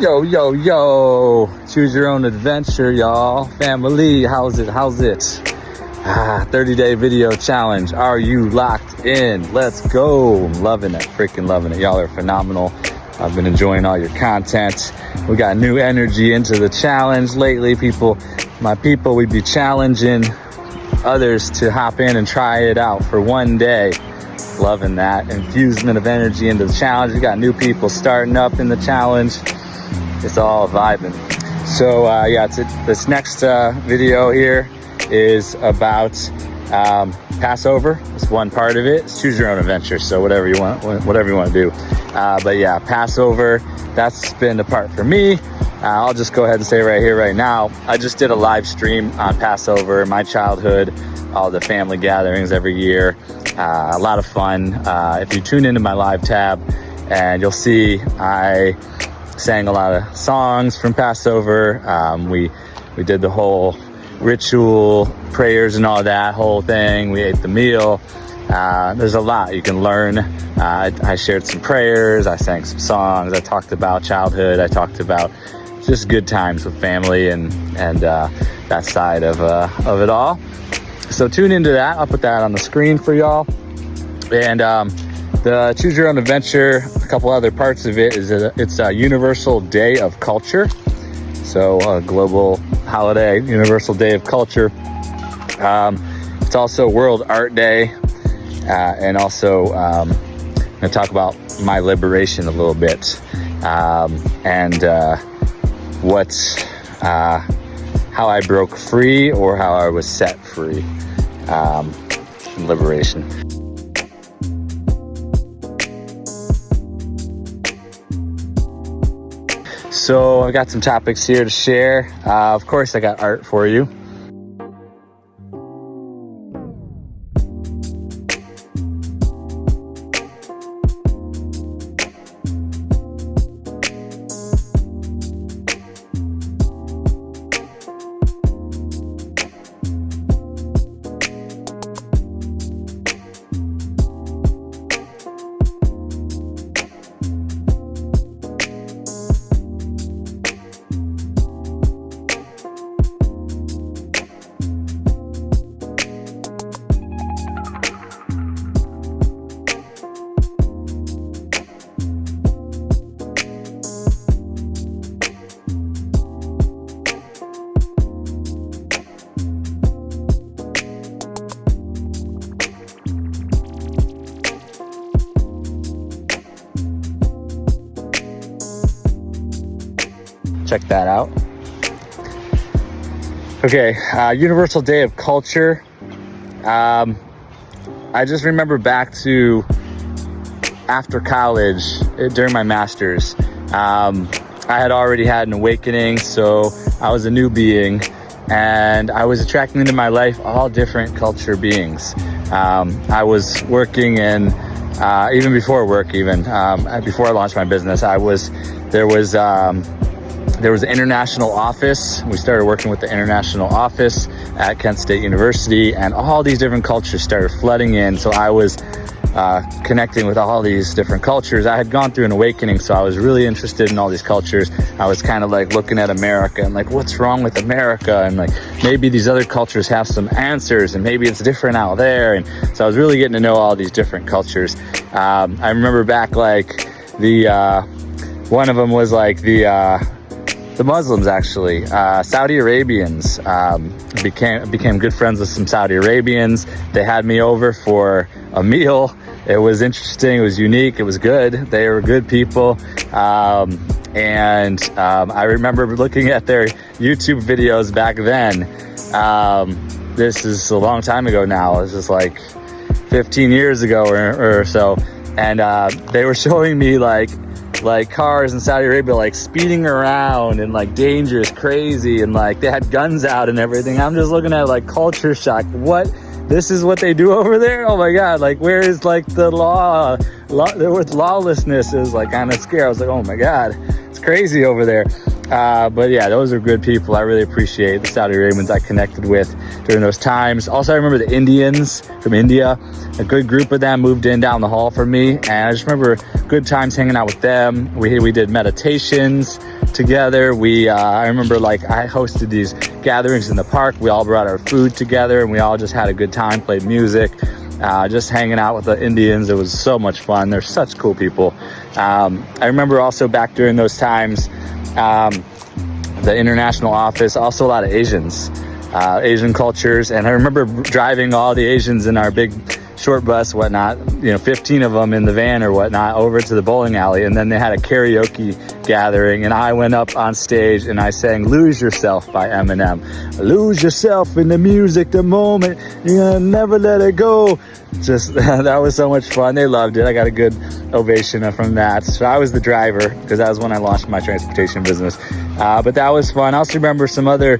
Yo, yo, yo. Choose your own adventure, y'all. Family, how's it? 30-day video challenge. Are you locked in? Let's go. I'm loving it. Freaking loving it. Y'all are phenomenal. I've been enjoying all your content. We got new energy into the challenge lately. My people, we'd be challenging others to hop in and try it out for one day. Loving that infusement of energy into the challenge. We got new people starting up in the challenge. It's all vibing. So this next video here is about Passover. It's one part of it. It's choose your own adventure. So whatever you want to do. But yeah, Passover, that's been the part for me. I'll just go ahead and say right here, right now, I just did a live stream on Passover, my childhood, all the family gatherings every year. A lot of fun. If you tune into my live tab, and you'll see I sang a lot of songs from Passover. We did the whole ritual, prayers and all that whole thing. We ate the meal. There's a lot you can learn. I shared some prayers. I sang some songs. I talked about childhood. I talked about just good times with family and that side of it all. So tune into that. I'll put that on the screen for y'all. And the Choose Your Own Adventure, a couple other parts of it is it's a Universal Day of Culture. So a global holiday, Universal Day of Culture. It's also World Art Day. And also I'm going to talk about my liberation a little bit. How I broke free or how I was set free in liberation. So I got some topics here to share. Of course, I got art for you. Check that out. Okay, Universal Day of Culture. I just remember back to after college, during my master's. I had already had an awakening, so I was a new being, and I was attracting into my life all different culture beings. I was working in, even before work, before I launched my business, there was an international office. We started working with the international office at Kent State University, and all these different cultures started flooding in. So I was connecting with all these different cultures. I had gone through an awakening, so I was really interested in all these cultures. I was kind of like looking at America and like, what's wrong with America? And like, maybe these other cultures have some answers and maybe it's different out there. And so I was really getting to know all these different cultures. I remember back like one of them was like the Muslims, actually. Saudi Arabians. Became good friends with some Saudi Arabians. They had me over for a meal. It was interesting. It was unique. It was good. They were good people. I remember looking at their YouTube videos back then. This is a long time ago now. This is like 15 years ago or so. And they were showing me like cars in Saudi Arabia, like speeding around and like dangerous, crazy, and like they had guns out and everything. I'm just looking at like culture shock. What? This is what they do over there? Oh my God. Like, where is like the law? There was lawlessness. It was like kind of scary. I was like, oh my God, it's crazy over there. But yeah, those are good people. I really appreciate the Saudi Arabians I connected with. during those times. Also, I remember the Indians from India, a good group of them moved in down the hall from me, and I just remember good times hanging out with them. We did meditations together. I remember like I hosted these gatherings in the park. We all brought our food together and we all just had a good time, played music, just hanging out with the Indians. It was so much fun. They're such cool people. I remember also back during those times, the international office, also a lot of Asian cultures. And I remember driving all the Asians in our big short bus, whatnot, 15 of them in the van or whatnot, over to the bowling alley. And then they had a karaoke gathering, and I went up on stage and I sang Lose Yourself by Eminem. Lose yourself in the music, the moment, you're gonna never let it go. Just, that was so much fun. They loved it. I got a good ovation from that. So I was the driver because that was when I launched my transportation business. But that was fun. I also remember some other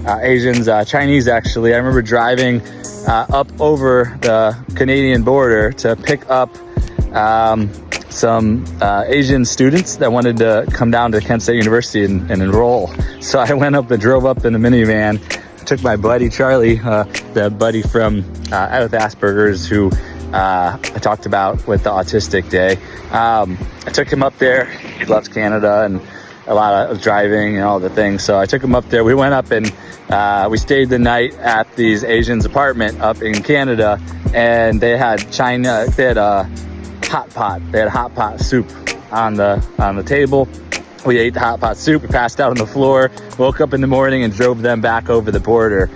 Asians, Chinese actually. I remember driving up over the Canadian border to pick up some Asian students that wanted to come down to Kent State University and enroll. So I went up and drove up in a minivan, took my buddy Charlie, the buddy from with Asperger's who I talked about with the Autistic Day. I took him up there. He loves Canada and a lot of driving and all the things. So I took him up there. We went up and we stayed the night at these Asians' apartment up in Canada, and they had hot pot. They had hot pot soup on the table. We ate the hot pot soup. We passed out on the floor. Woke up in the morning and drove them back over the border.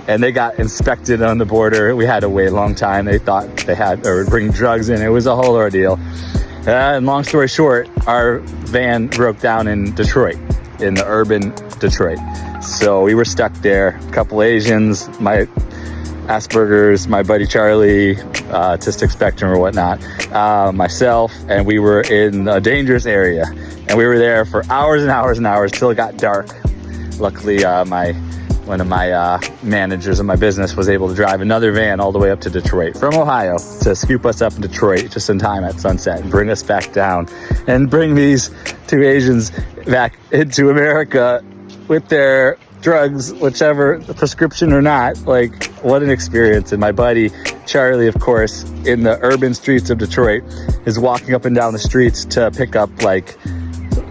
And they got inspected on the border. We had to wait a long time. They thought they were bringing drugs in. It was a whole ordeal. And long story short, our van broke down in Detroit, in the urban Detroit. So we were stuck there. A couple Asians, my Asperger's, my buddy Charlie, autistic spectrum or whatnot, myself, and we were in a dangerous area. And we were there for hours and hours and hours till it got dark. Luckily, one of my managers of my business was able to drive another van all the way up to Detroit from Ohio to scoop us up in Detroit just in time at sunset and bring us back down and bring these two Asians back into America with their drugs, whichever, the prescription or not. Like, what an experience. And my buddy Charlie, of course, in the urban streets of Detroit, is walking up and down the streets to pick up like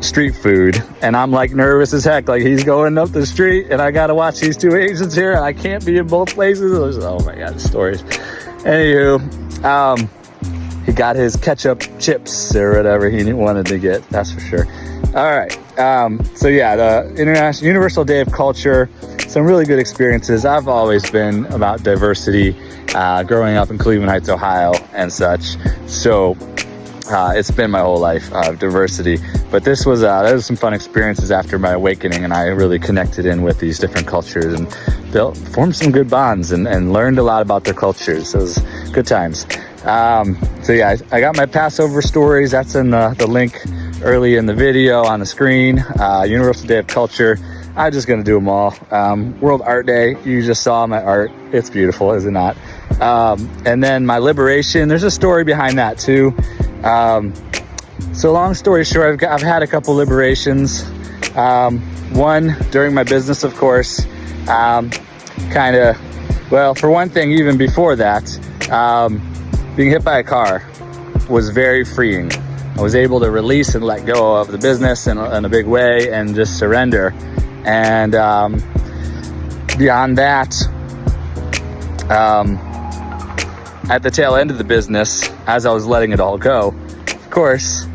street food, and I'm like nervous as heck. Like, he's going up the street and I gotta watch these two Asians here and I can't be in both places. Oh my god, the stories. Anywho, he got his ketchup chips or whatever he wanted to get, that's for sure. All right, so yeah, the International Universal Day of Culture, some really good experiences. I've always been about diversity, growing up in Cleveland Heights, Ohio and such. So it's been my whole life, diversity. But this was some fun experiences after my awakening, and I really connected in with these different cultures and formed some good bonds and learned a lot about their cultures. So it was good times. So yeah, I got my Passover stories. That's in the link early in the video on the screen. Universal Day of Culture. I'm just gonna do them all. World Art Day. You just saw my art. It's beautiful, is it not? And then my liberation. There's a story behind that too. So long story short, I've had a couple liberations. One during my business, of course. For one thing, even before that, being hit by a car was very freeing. I was able to release and let go of the business in a big way and just surrender. And beyond that, at the tail end of the business, as I was letting it all go, of course,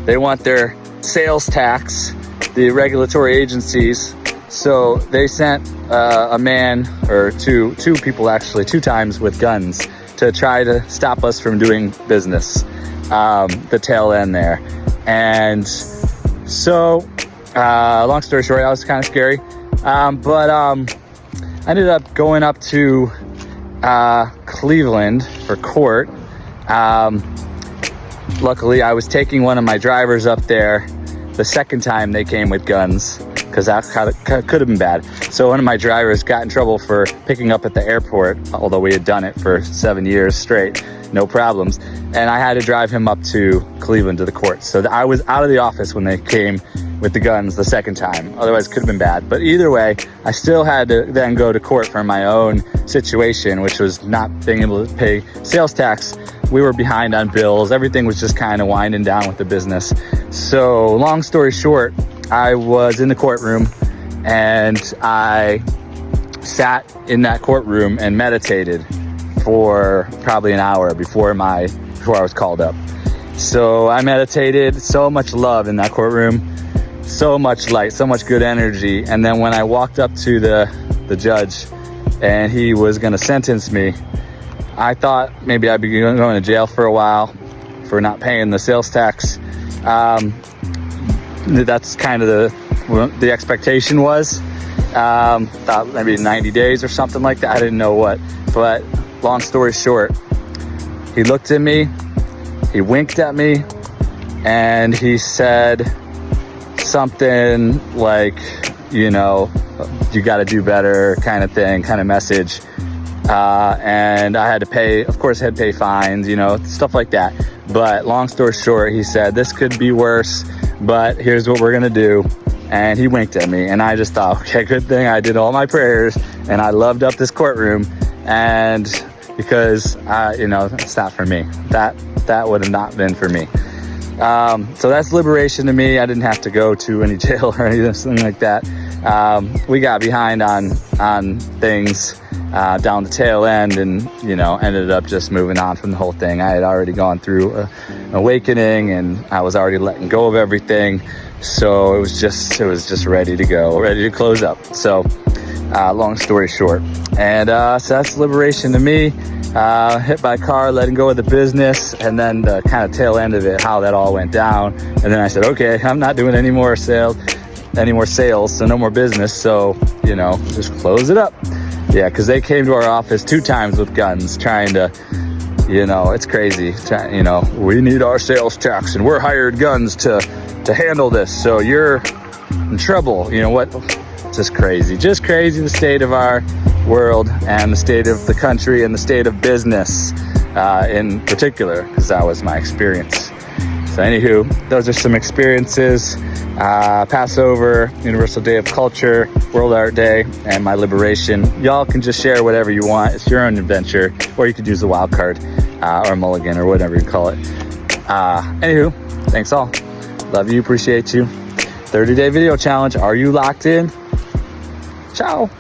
they want their sales tax, the regulatory agencies. So they sent a man, or two people actually, 2 times with guns to try to stop us from doing business, the tail end there. And so, long story short, that was kind of scary. But I ended up going up to Cleveland for court. Luckily, I was taking one of my drivers up there the second time they came with guns, because that could have been bad. So one of my drivers got in trouble for picking up at the airport, although we had done it for 7 years straight. no problems. And I had to drive him up to Cleveland to the court. So I was out of the office when they came with the guns the second time. Otherwise it could have been bad. But either way, I still had to then go to court for my own situation, which was not being able to pay sales tax. We were behind on bills. Everything was just kind of winding down with the business. So long story short, I was in the courtroom and I sat in that courtroom and meditated for probably an hour before I was called up. So I meditated, so much love in that courtroom, so much light, so much good energy. And then when I walked up to the judge and he was gonna sentence me, I thought maybe I'd be going to jail for a while for not paying the sales tax. That's kind of the expectation was. Thought maybe 90 days or something like that. I didn't know what, but long story short, he looked at me, he winked at me, and he said something like, you know, you got to do better kind of thing, kind of message. And I had to pay, of course I had to pay fines, you know, stuff like that. But long story short, he said, this could be worse, but here's what we're gonna do. And he winked at me, and I just thought, okay, good thing I did all my prayers and I loved up this courtroom. And because you know, it's not for me. That would have not been for me. So that's liberation to me. I didn't have to go to any jail or anything like that. We got behind on things down the tail end, and you know, ended up just moving on from the whole thing. I had already gone through an awakening, and I was already letting go of everything. So it was just ready to go, ready to close up. So long story short, and so that's liberation to me. Hit by a car, letting go of the business, and then the kind of tail end of it, how that all went down. And then I said, okay, I'm not doing any more sales, so no more business. So, you know, just close it up. Yeah, because they came to our office 2 times with guns trying to, you know, it's crazy. You know, we need our sales tax and we're hired guns to handle this. So you're in trouble. You know what? Just crazy the state of our world and the state of the country and the state of business in particular, because that was my experience. So anywho, those are some experiences. Passover, Universal Day of Culture, World Art Day, and my liberation. Y'all can just share whatever you want. It's your own adventure, or you could use the wild card or mulligan or whatever you call it. Anywho, thanks all. Love you, appreciate you. 30-day video challenge. Are you locked in? Ciao.